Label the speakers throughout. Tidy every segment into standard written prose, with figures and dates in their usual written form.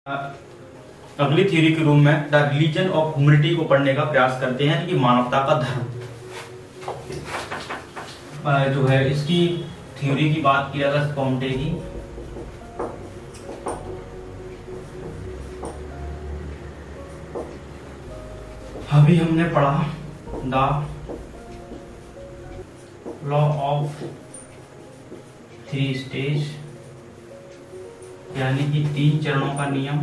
Speaker 1: अगली थ्योरी के रूम में द रिलीजन ऑफ ह्यूमैनिटी को पढ़ने का प्रयास करते हैं कि मानवता का धर्म जो है। इसकी थ्योरी की बात किया अगस्त कॉम्टे की, अभी हमने पढ़ा the law of three stage, यानी कि 3 चरणों का नियम।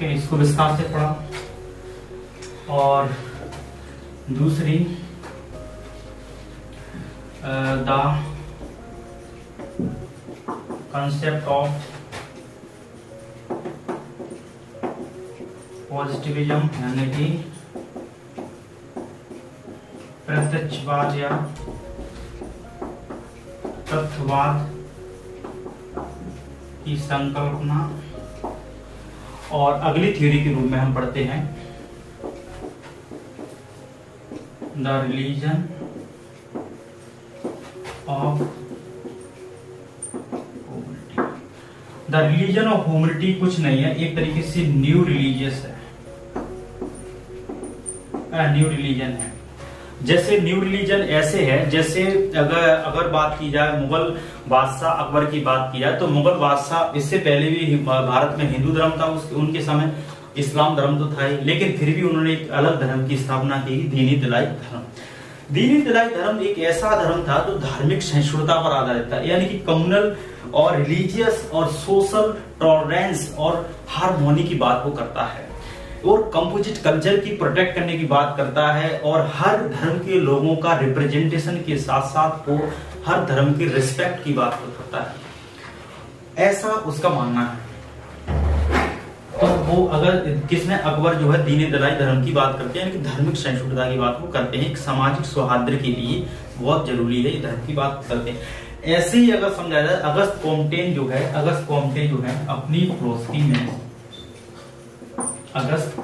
Speaker 1: इसको विस्तार से पढ़ा। और दूसरी द कंसेप्ट ऑफ पॉजिटिविज्म, यानी कि प्रत्यक्षवाद या तथ्यवाद की संकल्पना। और अगली थ्योरी के रूप में हम पढ़ते हैं the religion of humanity. The religion of humanity कुछ नहीं है, एक तरीके से न्यू रिलीजियस है, न्यू रिलीजन है। जैसे न्यू रिलीजन ऐसे है जैसे अगर बात की जाए मुगल बादशाह अकबर की बात की जाए तो मुगल बादशाह इससे पहले भी भारत में हिंदू धर्म था, उनके समय इस्लाम धर्म तो था ही, लेकिन फिर भी उन्होंने एक अलग धर्म की स्थापना की, दीनी दलाई धर्म। दीनी दलाई धर्म एक ऐसा धर्म था जो धार्मिक सहिष्णुता पर आधारित था, यानी कि कम्युनल और रिलीजियस और सोशल टॉलरेंस और हार्मोनी की बात वो करता है, और कंपोजिट कल्चर की प्रोटेक्ट करने की बात करता है, और हर धर्म के लोगों का रिप्रेजेंटेशन के साथ साथ वो हर धर्म की रिस्पेक्ट की बात करता है, ऐसा उसका मानना है। तो वो अगर किसने अकबर जो है दीनी दलाई धर्म की बात करते हैं, यानी कि धार्मिक सहिष्णुता की बात वो करते हैं, एक सामाजिक सौहार्द के लिए बहुत जरूरी है, ये धर्म की बात करते हैं। ऐसे ही अगर समझाया जाए अगस्त कॉम्टे जो है अपनी फिलॉसफी में अगस्त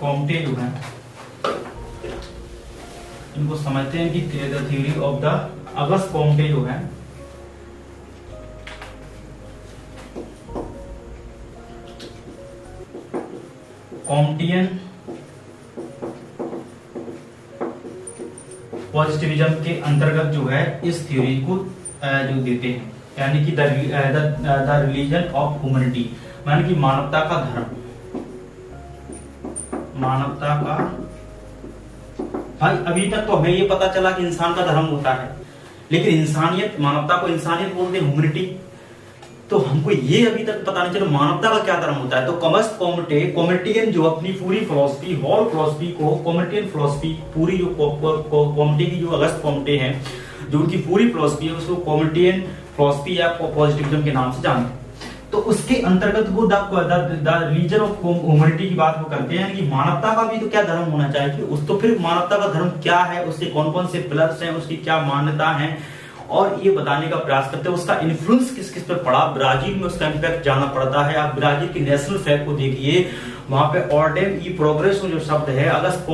Speaker 1: कॉम्टे जो है इनको समझते हैं कि theory of the August Comte जो है कॉम्टियन पॉजिटिविज्म के अंतर्गत जो है इस थ्योरी को जो देते हैं, यानी कि द रिलीजन ऑफ ह्यूमैनिटी, यानी कि मानवता का धर्म। मानवता का भाई अभी तक तो हमें ये पता चला कि इंसान का धर्म होता है, लेकिन इंसानियत, मानवता को इंसानियत बोलते हैं, ह्यूमैनिटी, तो हमको ये अभी तक पता नहीं चला मानवता का क्या धर्म होता है। तो अगस्त कॉम्टे कॉम्टियन जो अपनी पूरी फिलॉसफी, होल फिलॉसफी को कॉम्टियन फिलॉसफी, पूरी जो कॉम्टे की जो अगस्त कॉम्टे हैं जो उनकी पूरी फिलॉसफी है उसको कॉम्टियन फिलॉसफी या पॉजिटिविज्म के नाम से जानते हैं। तो उसके अंतर्गत वो द रिलीजन ऑफ ह्यूमैनिटी की बात वो करते हैं कि मानवता का भी तो क्या धर्म होना चाहिए, उस तो फिर मानवता का धर्म क्या है, उसके कौन कौन से पिलर्स हैं, उसकी क्या मान्यता है, और ये बताने का प्रयास करते हैं। उसका इन्फ्लुएंस किस किस पर पड़ा, ब्राजील में उसका इम्पैक्ट जाना पड़ता है। आप ब्राजील की नेशनल फ्लैग को देखिए, वहां पे ऑर्डेन ई प्रोग्रेस जो शब्द है अगस्त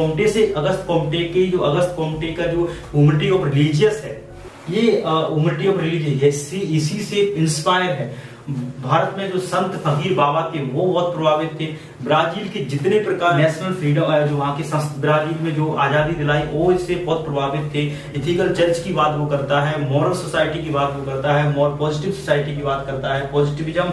Speaker 1: कॉम्टे का जो ह्यूमैनिटी ऑफ रिलीजियस है, ये ह्यूमैनिटी ऑफ रिलीजियस इसी से इंस्पायर है। भारत में जो संत फकीर बाबा थे वो बहुत प्रभावित थे। ब्राजील के जितने प्रकार नेशनल फ्रीडम जो वहाँ के ब्राजील में जो आजादी दिलाई वो इससे बहुत प्रभावित थे। इथिकल चर्च की बात वो करता है, मॉरल सोसाइटी की बात वो करता है, मोर पॉजिटिव सोसाइटी की बात करता है, पॉजिटिविज्म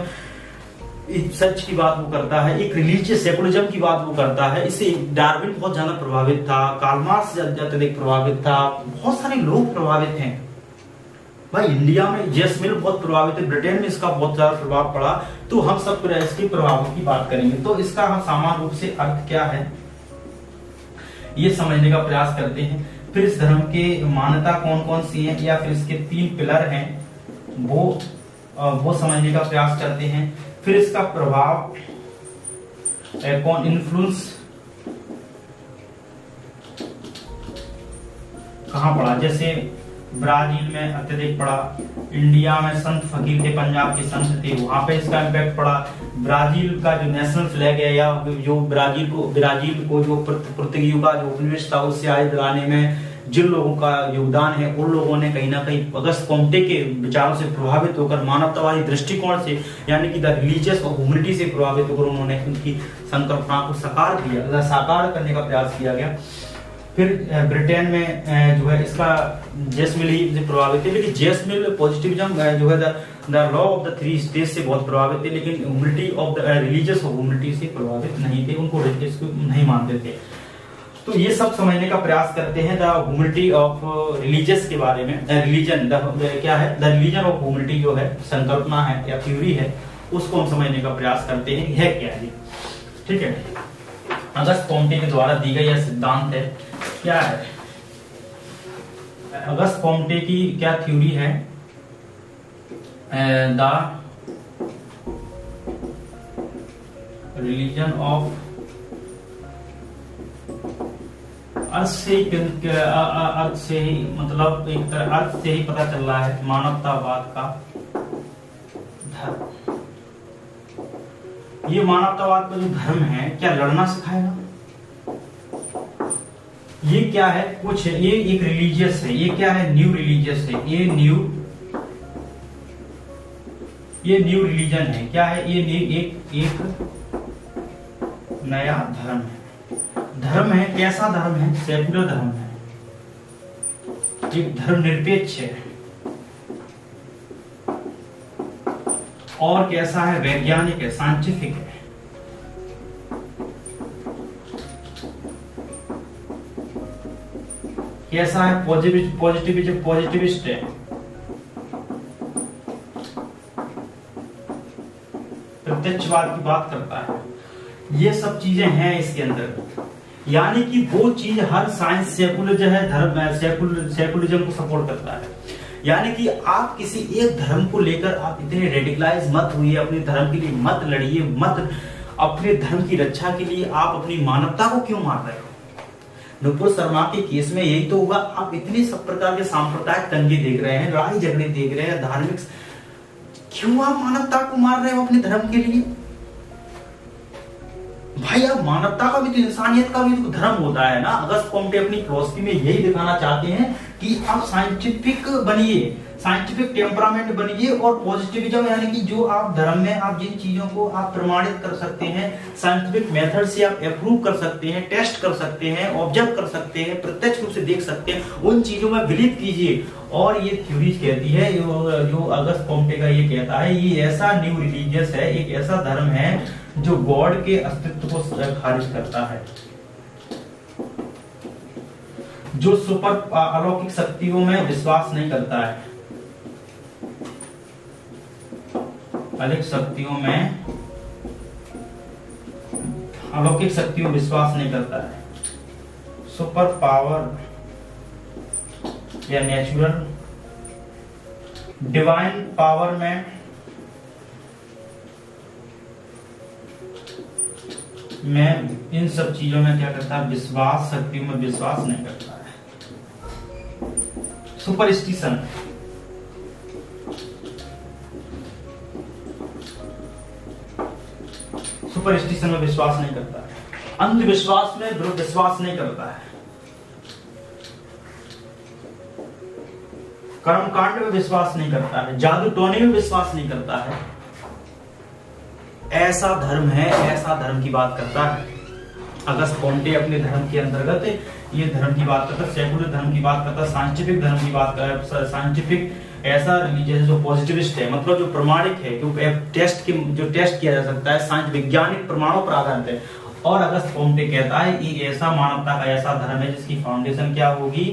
Speaker 1: सच की बात वो करता है, एक रिलीजियस सेकुलरिज्म की बात वो करता है। इससे डार्विन बहुत ज्यादा प्रभावित था, कार्ल मार्क्स अत्यधिक प्रभावित था, बहुत सारे लोग प्रभावित हैं। भाई इंडिया में जेम्स मिल बहुत प्रभावित है, ब्रिटेन में इसका बहुत ज्यादा प्रभाव पड़ा। तो हम सब इसके प्रभावों की बात करेंगे। तो इसका हम सामान्य रूप से अर्थ क्या है ये समझने का प्रयास करते हैं। फिर इस धर्म के मान्यता कौन कौन सी है, या फिर इसके 3 पिलर हैं वो समझने का प्रयास करते हैं। फिर इसका प्रभाव कौन इन्फ्लुएंस कहां पड़ा, जैसे ब्राजील में अत्यधिक पड़ा, इंडिया में संत फकीर थे, पंजाब के संत थे, वहां पे इसका इम्पैक्ट पड़ा। ब्राजील का जो नेशनल फ्लैग है या जो ब्राजील को जो पुर्तगालियों का जो उपनिवेश था उससे आजाद दिलाने में जिन लोगों का योगदान है उन लोगों ने कहीं ना कहीं अगस्त कोम्टे के विचारों से प्रभावित होकर मानवतावादी दृष्टिकोण से यानी कि द रिलीजियस और ह्यूमैनिटी से प्रभावित होकर उन्होंने उनकी संकल्पना को साकार करने का प्रयास किया गया। फिर ब्रिटेन में जो है इसका जेम्स मिल ही प्रभावित है, लेकिन जेम्स मिल पॉजिटिविज्म जो है the law of the three stage से बहुत प्रभावित थे, लेकिन ह्यूमैनिटी ऑफ द रिलीजियस और ह्यूमैनिटी से प्रभावित नहीं थे, उनको इसको नहीं मानते थे। तो ये सब समझने का प्रयास करते हैं द ह्यूमैनिटी ऑफ रिलीजियस के बारे में। रिलीजन क्या है, द रिलीजन ऑफ ह्यूमैनिटी जो है संकल्पना है या थ्योरी है, उसको हम समझने का प्रयास करते हैं है क्या है। ठीक है, अगस्त कोम्टे के द्वारा दी गई यह सिद्धांत है, क्या है अगस्त कोम्टे की क्या थ्योरी है, द रिलीजन ऑफ अर्थ से ही मतलब एक तरह अर्थ से ही पता चल रहा है मानवतावाद का धर्म। ये मानवतावाद का जो धर्म है क्या लड़ना सिखाएगा, ये क्या है कुछ, ये एक रिलीजियस है, ये क्या है न्यू रिलीजियस है, ये न्यू रिलीजन है, क्या है ये एक नया धर्म है। धर्म है कैसा धर्म है, सेकुलर धर्म है, एक धर्मनिरपेक्ष है, और कैसा है वैज्ञानिक है, साइंटिफिक है। कैसा है पॉजिटिविस्ट है, प्रत्यक्षवाद की बात करता है। ये सब चीजें हैं इसके अंदर, यानी कि वो चीज हर साइंस सेकुलर जो है धर्म सेकुलरिज्म को सपोर्ट करता है। यानी कि आप किसी एक धर्म को लेकर आप इतने रेडिकलाइज मत हुई, अपने धर्म के लिए मत लड़िए, मत अपने धर्म की रक्षा के लिए आप अपनी मानवता को क्यों मार रहे हो। नुपुर शर्मा के केस में यही तो होगा, आप इतने सब प्रकार के सांप्रदायिक दंगे देख रहे हैं, लड़ाई झगड़े देख रहे हैं, धार्मिक, क्यों आप मानवता को मार रहे हो अपने धर्म के लिए। भाई आप मानवता का भी तो, इंसानियत का भी तो धर्म होता है ना। अगस्त कोम्टे अपनी फिलॉसफी में यही दिखाना चाहते हैं कि आप साइंटिफिक बनिए, साइंटिफिक टेम्परामेंट बनिए, और पॉजिटिविज्म यानी कि जो आप धर्म में आप जिन चीजों को आप प्रमाणित कर सकते हैं, साइंटिफिक मेथड से आप अप्रूव कर सकते हैं, टेस्ट कर सकते हैं, ऑब्जर्व कर सकते हैं, प्रत्यक्ष रूप से देख सकते हैं, उन चीजों में बिलीव कीजिए। और ये थ्योरीज कहती है, जो अगस्त कोम्टे का ये कहता है, ये ऐसा न्यू रिलीजियस है, एक ऐसा धर्म है जो गॉड के अस्तित्व को खारिज करता है, जो सुपर अलौकिक शक्तियों में विश्वास नहीं करता है, अलौकिक शक्तियों में विश्वास नहीं करता है, सुपर पावर या नेचुरल डिवाइन पावर में इन सब चीजों में क्या करता है, विश्वास, शक्तियों में विश्वास नहीं करता है। सुपरस्टिशन, सुपरस्टिशन में विश्वास नहीं करता है, अंधविश्वास में विश्वास नहीं करता है, कर्मकांड में विश्वास नहीं करता है, जादू टोने में विश्वास नहीं करता है। ऐसा धर्म है, ऐसा धर्म की बात करता है अगस्त कोम्टे अपने धर्म के अंतर्गत। ये धर्म की बात करता है, सेकुलर धर्म की बात करता है, साइंटिफिक धर्म की बात करता है, साइंटिफिक ऐसा रिलीजियस जो पॉजिटिविस्ट है, मतलब जो प्रमाणिक है, जो टेस्ट किया जा सकता है, साइंस वैज्ञानिक प्रमाणों पर आधारित है। और अगस्त कोम्टे कहता है कि ऐसा मानवता का ऐसा धर्म है जिसकी फाउंडेशन क्या होगी,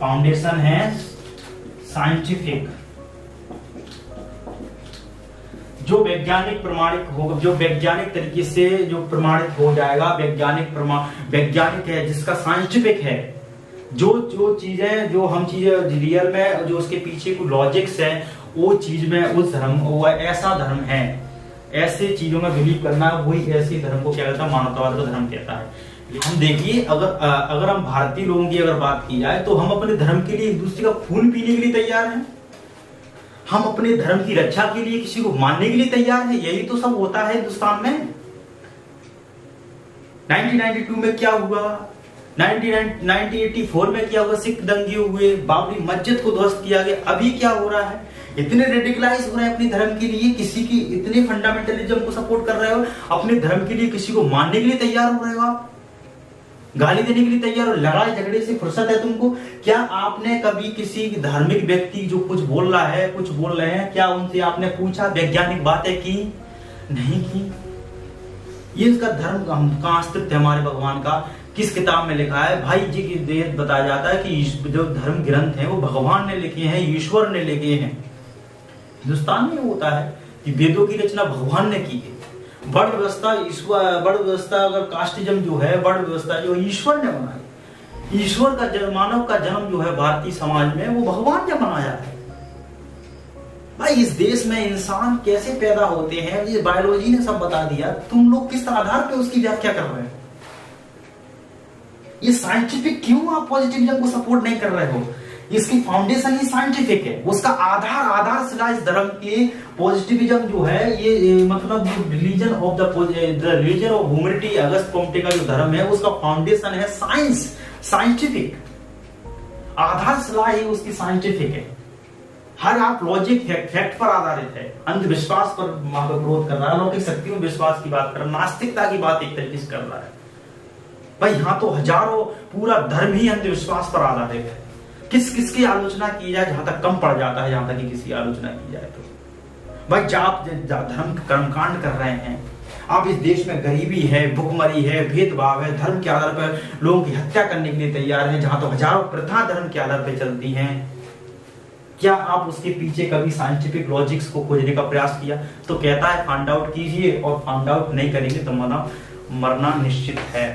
Speaker 1: फाउंडेशन है साइंटिफिक, जो वैज्ञानिक प्रमाणिक होगा, जो वैज्ञानिक तरीके से जो प्रमाणित हो जाएगा, वैज्ञानिक है, जिसका साइंटिफिक है, जो चीजें, जो हम चीजें रियल में, जो उसके पीछे कुछ लॉजिक्स है, वो चीज में उस धर्म, वो ऐसा धर्म है, ऐसे चीजों में बिलीव करना, वही ऐसे धर्म को क्या कहता है, मानवतावाद का धर्म कहता है। हम देखिए, अगर हम भारतीय लोगों की अगर बात की जाए तो हम अपने धर्म के लिए एक दूसरे का खून पीने के लिए तैयार हैं, हम अपने धर्म की रक्षा के लिए किसी को मारने के लिए तैयार हैं। यही तो सब होता है हिंदुस्तान में। 1992 में क्या हुआ, 1984 में क्या हुआ, सिख दंगे हुए, बाबरी मस्जिद को ध्वस्त किया गया। अभी क्या हो रहा है, इतने रेडिकलाइज हो रहे हैं अपने धर्म के लिए, किसी की इतने फंडामेंटलिज्म को सपोर्ट कर रहे हो, अपने धर्म के लिए किसी को मारने के लिए तैयार हो रहे हो, आप गाली देने के लिए तैयार हो, लड़ाई झगड़े से फुर्सत है तुमको? क्या आपने कभी किसी धार्मिक व्यक्ति जो कुछ बोल रहा है, कुछ बोल रहे हैं, क्या उनसे आपने पूछा, वैज्ञानिक बातें की? नहीं की। ये इसका धर्म का अस्तित्व है हमारे भगवान का, किस किताब में लिखा है? भाई जी की वेद बताया जाता है कि जो धर्म ग्रंथ है वो भगवान ने लिखे हैं, ईश्वर ने लिखे हैं। हिंदुस्तान में होता है कि वेदों की रचना भगवान ने की है। वर्ण व्यवस्था अगर कास्टिज्म जो है, वर्ण व्यवस्था जो ईश्वर ने बनाई, ईश्वर का जन्म, मानव का जन्म जो है भारतीय समाज में वो भगवान ने बनाया है। भाई इस देश में इंसान कैसे पैदा होते हैं ये बायोलॉजी ने सब बता दिया, तुम लोग किस आधार पे उसकी व्याख्या कर रहे हो? ये साइंटिफिक क्यों आप पॉजिटिविज्म को सपोर्ट नहीं कर रहे हो? इसकी फाउंडेशन ही साइंटिफिक है, उसका आधारशिला इस धर्म के पॉजिटिविज्म जो है, ये मतलब religion of the religion of humanity, Auguste Comte का जो धर्म है उसका फाउंडेशन है साइंस, साइंटिफिक आधारशिला ही उसकी साइंटिफिक है। हर आप लॉजिक फैक्ट पर आधारित है, अंधविश्वास पर विरोध कर रहा है, अलौकिक शक्तियों में विश्वास की बात कर रहा है, नास्तिकता की बात एक तरीके से कर रहा है। भाई यहाँ तो हजारों, पूरा धर्म ही अंधविश्वास पर आधारित है। किस किस की आलोचना की जाए, जहां तक कम पड़ जाता है, जहां तक कि किसी आलोचना की जाए तो भाई आप धर्म कर्मकांड कर रहे हैं, आप इस देश में गरीबी है, भुखमरी है, भेदभाव है, धर्म के आधार पर लोगों की हत्या करने के लिए तैयार हैं, जहां तो हजारों प्रथा धर्म के आधार पर चलती हैं। क्या आप उसके पीछे कभी साइंटिफिक लॉजिक्स को खोजने का प्रयास किया? तो कहता है फाइंड आउट कीजिए, और फाइंड आउट नहीं करेंगे तो मरना निश्चित है।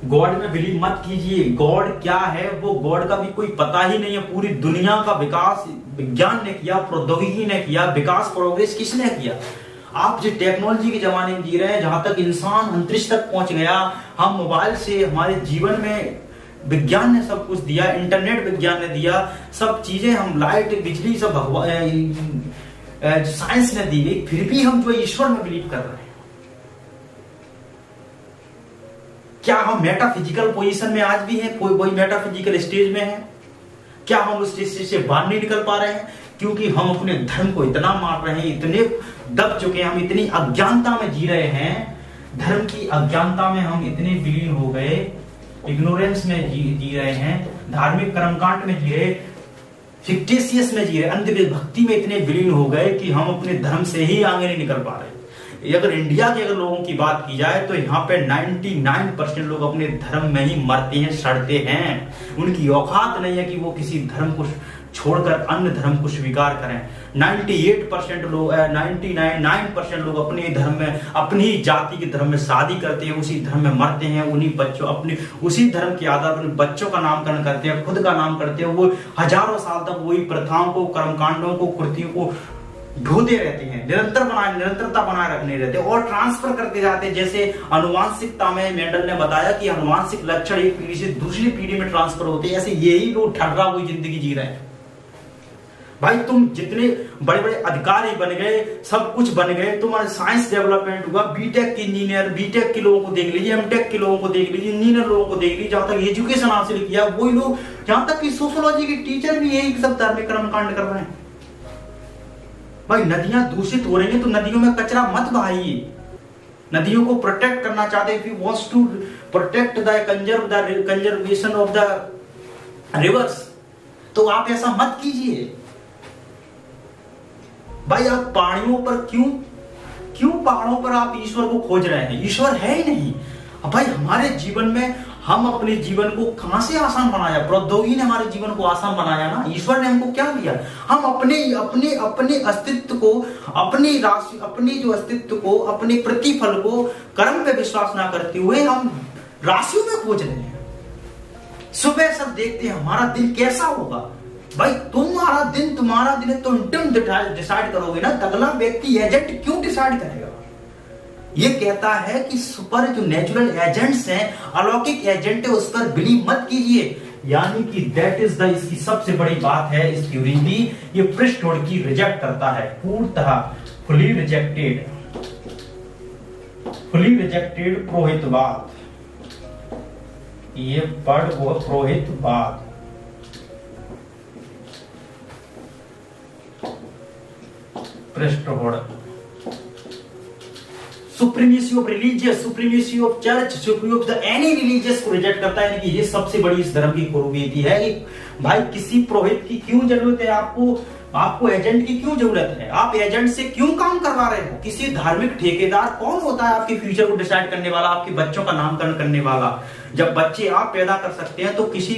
Speaker 1: गॉड में बिलीव मत कीजिए। गॉड क्या है, वो गॉड का भी कोई पता ही नहीं है। पूरी दुनिया का विकास विज्ञान ने किया, प्रौद्योगिकी ने किया, विकास प्रोग्रेस किसने किया? आप जो टेक्नोलॉजी के जमाने में जी रहे हैं, जहां तक इंसान अंतरिक्ष तक पहुंच गया, हम मोबाइल से हमारे जीवन में विज्ञान ने सब कुछ दिया, इंटरनेट विज्ञान ने दिया, सब चीजें हम लाइट बिजली सब भगवान साइंस ने दी, फिर भी हम जो ईश्वर में बिलीव कर रहे हैं। क्या हम मेटाफिजिकल पोजीशन में आज भी हैं? कोई मेटाफिजिकल स्टेज में है? क्या हम उस स्टेज से बाहर नहीं निकल पा रहे हैं? क्योंकि हम अपने धर्म को इतना मार रहे हैं, इतने दब चुके हैं, हम इतनी अज्ञानता में जी रहे हैं, धर्म की अज्ञानता में हम इतने विलीन हो गए, इग्नोरेंस में जी रहे हैं, धार्मिक कर्मकांड में जी रहे, फिक्टिशियस में जी रहे, अंधभक्ति में इतने विलीन हो गए कि हम अपने धर्म से ही आगे नहीं निकल पा रहे। अगर इंडिया के लोगों की बात की जाए तो यहाँ पे 99% लोग अपने धर्म में ही मरते हैं, सड़ते हैं। उनकी औकात नहीं है कि वो किसी धर्म को छोड़कर अन्य धर्म को स्वीकार करें। 98% लोग 99% लोग अपने धर्म में, अपनी जाति के धर्म में शादी करते हैं, उसी धर्म में मरते हैं, उन्हीं बच्चों, अपने उसी धर्म के आधार पर बच्चों का नामकरण करते हैं, खुद का नाम करते हैं। वो हजारों साल तक वही प्रथाओं को, कर्मकांडों को, कृतियों को ढोते रहते हैं, निरंतरता बनाए रखने रहते हैं और ट्रांसफर करते जाते हैं। जैसे अनुवांशिकता में मेंडल ने बताया कि अनुवांशिक लक्षण एक पीढ़ी से दूसरी पीढ़ी में ट्रांसफर होते हैं, ऐसे यही लोग ठर्रा हुई जिंदगी जी रहे हैं। भाई तुम जितने बड़े बड़े अधिकारी बन गए, सब कुछ बन गए, तुम्हारे साइंस डेवलपमेंट हुआ, बीटेक के इंजीनियर, बीटेक के लोगों को देख लीजिए, एमटेक के लोगों को देख लीजिए, इंजीनियर लोगों को देख लीजिए, जहां तक एजुकेशन हासिल किया वही लोग, जहां तक कि सोशियोलॉजी के टीचर भी यही सब धार्मिक कर्मकांड कर रहे हैं। भाई नदियां दूषित हो रही हैं तो नदियों में कचरा मत बहाइए। नदियों को प्रोटेक्ट करना चाहते हैं, if you wants to protect the conservation of the rivers, तो आप ऐसा मत कीजिए। भाई आप पहाड़ियों पर क्यों पहाड़ों पर आप ईश्वर को खोज रहे हैं? ईश्वर है ही नहीं। अब भाई हमारे जीवन में हम अपने जीवन को कहां से आसान बनाया? प्रौद्योगिकी ने हमारे जीवन को आसान बनाया ना। ईश्वर ने हमको क्या दिया? हम अपने अस्तित्व को, अपनी राशि, अपनी जो अस्तित्व को, अपने प्रतिफल को कर्म पे विश्वास ना करते हुए हम राशियों में खोज रहे हैं। सुबह सब देखते हैं हमारा दिन कैसा होगा। भाई तुम्हारा दिन है तो तुम डिसाइड करोगे ना, अगला व्यक्ति एजेंट क्यों डिसाइड करेगा? ये कहता है कि सुपर जो नेचुरल एजेंट्स हैं, अलौकिक एजेंट है, उस पर बिलीव मत कीजिए। यानी कि दैट इज द, इसकी सबसे बड़ी बात है इस थ्योरी की, ये पृष्ठभूमि की रिजेक्ट करता है, पूर्णतः फुली रिजेक्टेड। फुली रिजेक्टेड पुरोहितवाद, ये वर्ड वो पुरोहितवाद। पृष्ठभूमि, supremacy of religious, supremacy of church, supremacy of any religious को रिजेक्ट करता है। कि ये सबसे बड़ी इस धर्म की खूबी है कि भाई किसी पुरोहित की क्यों जरूरत है आपको एजेंट की क्यों जरूरत है? आप एजेंट से क्यों काम करवा रहे हो? किसी धार्मिक ठेकेदार कौन होता है आपके फ्यूचर को डिसाइड करने वाला, आपके बच्चों का नामकरण करने वाला? जब बच्चे आप पैदा कर सकते हैं तो किसी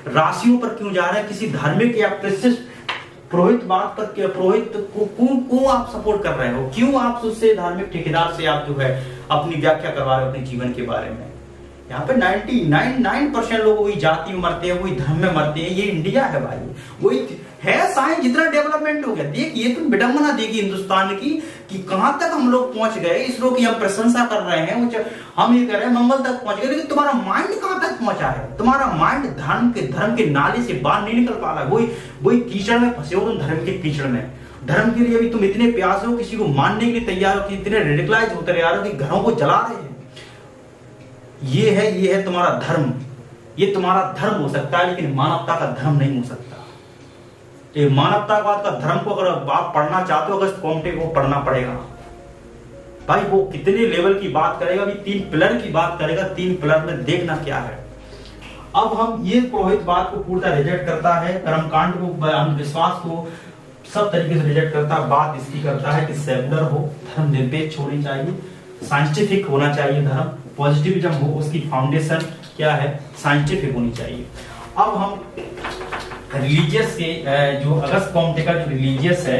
Speaker 1: राशियों पर क्यों जा रहे हैं? किसी धार्मिक या पुरोहित बात पर, पुरोहित को क्यों आप सपोर्ट कर रहे हो? क्यों आप उससे धार्मिक ठेकेदार से आप जो है अपनी व्याख्या करवा रहे हो अपने जीवन के बारे में? यहाँ पे 99% लोग वही जाति में मरते हैं, वही धर्म में मरते हैं। ये इंडिया है भाई, वही है। साइंस जितना डेवलपमेंट हो गया, देख ये तुम विडंबना देखी हिंदुस्तान की कि कहां तक हम लोग पहुंच गए। इसरो की हम प्रशंसा कर रहे हैं, हम ये कह रहे हैं मंगल तक पहुंच गए, लेकिन तुम्हारा माइंड कहां तक पहुंचा है? तुम्हारा माइंड धर्म के नाले से बाहर नहीं निकल पा रहा है। वही कीचड़ में फंसे हो तुम, धर्म के कीचड़ में। धर्म के लिए भी तुम इतने प्यासे हो, किसी को मानने के लिए तैयार हो, इतने रेडिकलाइज होते तैयार हो कि घरों को जला रहे हैं। ये है तुम्हारा धर्म। ये तुम्हारा धर्म हो सकता है, लेकिन मानवता का धर्म नहीं हो सकता। ये मानवतावाद का धर्म को अगर आप पढ़ना चाहते हो, अगस्त कॉम्टे को पढ़ना पड़ेगा भाई। वो कितने लेवल की बात करेगा, अभी 3 पिलर की बात करेगा। 3 पिलर में देखना क्या है। अब हम ये पुरोहितवाद को पूर्णतः रिजेक्ट करता है, कर्मकांड को, अंधविश्वास को सब तरीके से रिजेक्ट करता है। बात इसकी करता है कि सेकुलर हो, धर्म निरपेक्ष होनी चाहिए, साइंटिफिक होना चाहिए धर्म, पॉजिटिविज्म हो, उसकी फाउंडेशन क्या है? साइंटिफिक होनी चाहिए। अब हम रिलीजियस के जो अगस्त कॉम्टे का जो रिलीजियस है